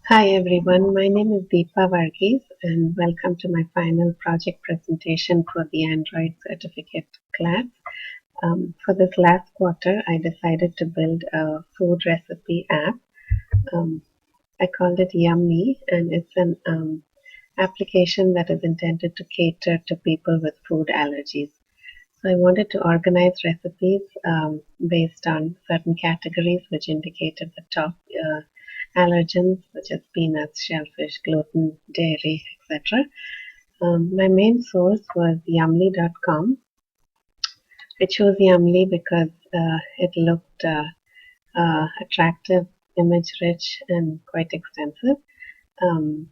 Hi everyone, my name is Deepa Varghese and welcome to my final project presentation for the Android certificate class. For this last quarter, I decided to build a food recipe app. Um, I called it YumMe, and it's an application that is intended to cater to people with food allergies. So I wanted to organize recipes based on certain categories which indicated the top allergens such as peanuts, shellfish, gluten, dairy, etc. My main source was Yumly.com. I chose Yumly because it looked attractive, image rich, and quite extensive. Um,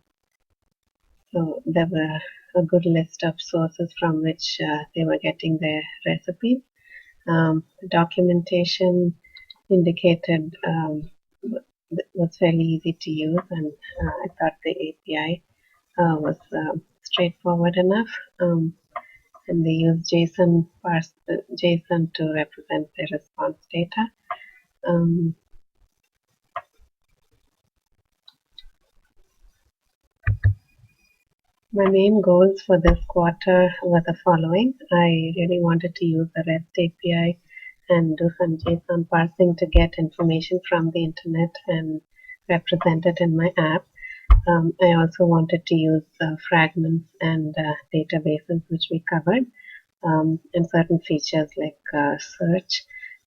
so there were a good list of sources from which they were getting their recipes. The documentation indicated was fairly easy to use, and I thought the API was straightforward enough. And they use JSON to represent the response data. Um, my main goals for this quarter were the following. I really wanted to use the REST API and do some JSON parsing to get information from the internet and represent it in my app. I also wanted to use fragments and databases, which we covered, and certain features like search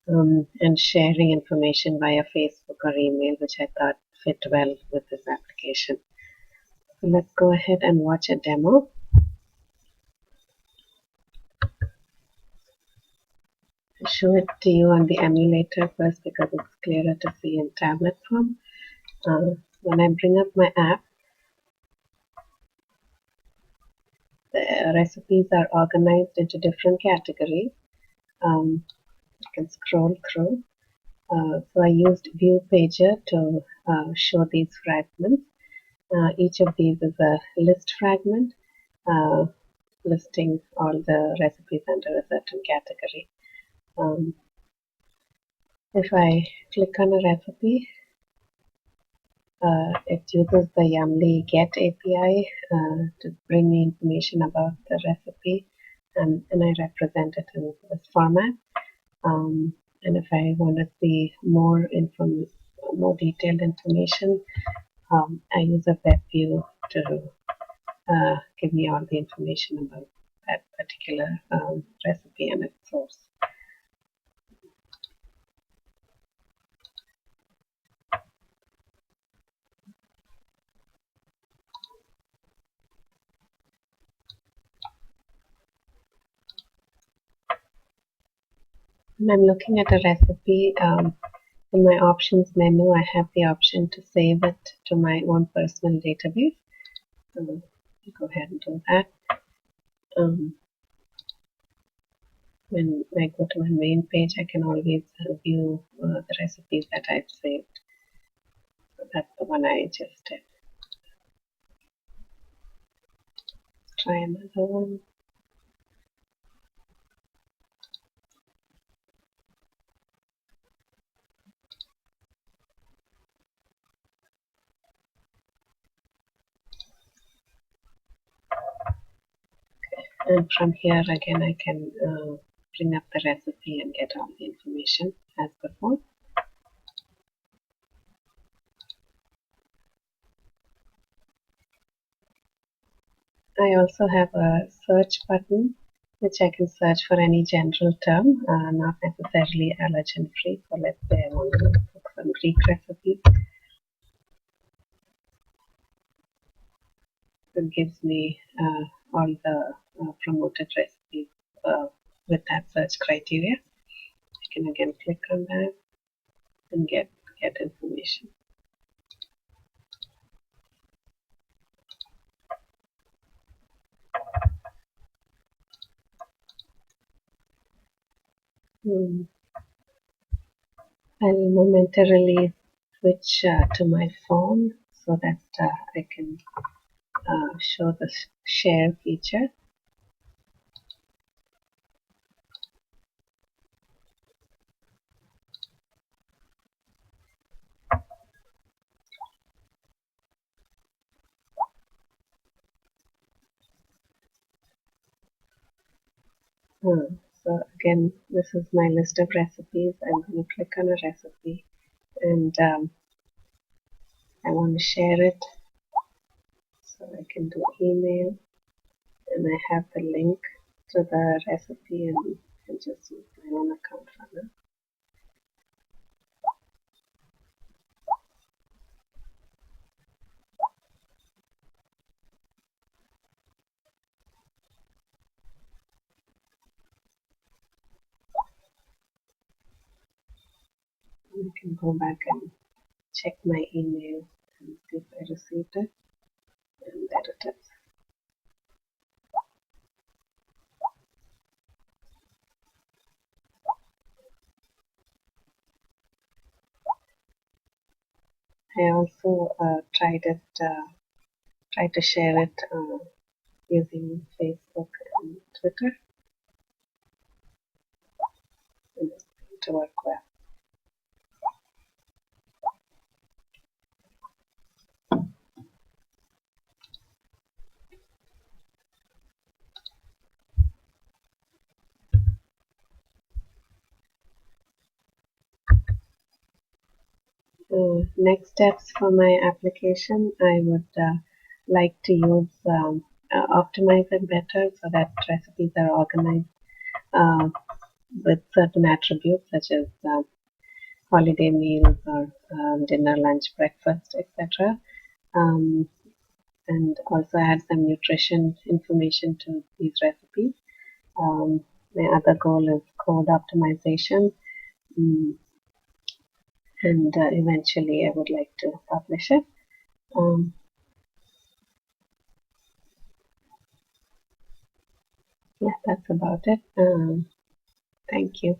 and sharing information via Facebook or email, which I thought fit well with this application. So let's go ahead and watch a demo. I'll show it to you on the emulator first because it's clearer to see in tablet form. When I bring up my app, the recipes are organized into different categories. You can scroll through. So I used View Pager to show these fragments. Each of these is a list fragment uh, listing all the recipes under a certain category. Um, if I click on a recipe, it uses the Yumly Get API to bring me information about the recipe, and I represent it in this format. And if I want to see more detailed information, I use a web view to give me all the information about that particular recipe and its source. When I'm looking at a recipe, in my options menu, I have the option to save it to my own personal database. So I'll go ahead and do that. Um, when I go to my main page, I can always view the recipes that I've saved. So that's the one I just did. Try another one. And from here again, I can bring up the recipe and get all the information as before. I also have a search button which I can search for any general term, not necessarily allergen free. So let's say I want to cook some Greek recipes. It gives me all the promoted recipes with that search criteria. I can again click on that and get information. I'll momentarily switch to my phone so that I can show the share feature. So again, this is my list of recipes. I'm going to click on a recipe, and I want to share it, so I can do email, and I have the link to the recipe, and I can just use my own account for now. I can go back and check my email and see if I received it, and there it is. I also tried to share it using Facebook and Twitter, and it seemed to work well. Next steps for my application, I would like to use optimize it better so that recipes are organized uh, with certain attributes such as holiday meals or dinner, lunch, breakfast, etc. Um, and also add some nutrition information to these recipes. My other goal is code optimization, mm, and eventually I would like to publish it. Um, yeah, that's about it. Thank you.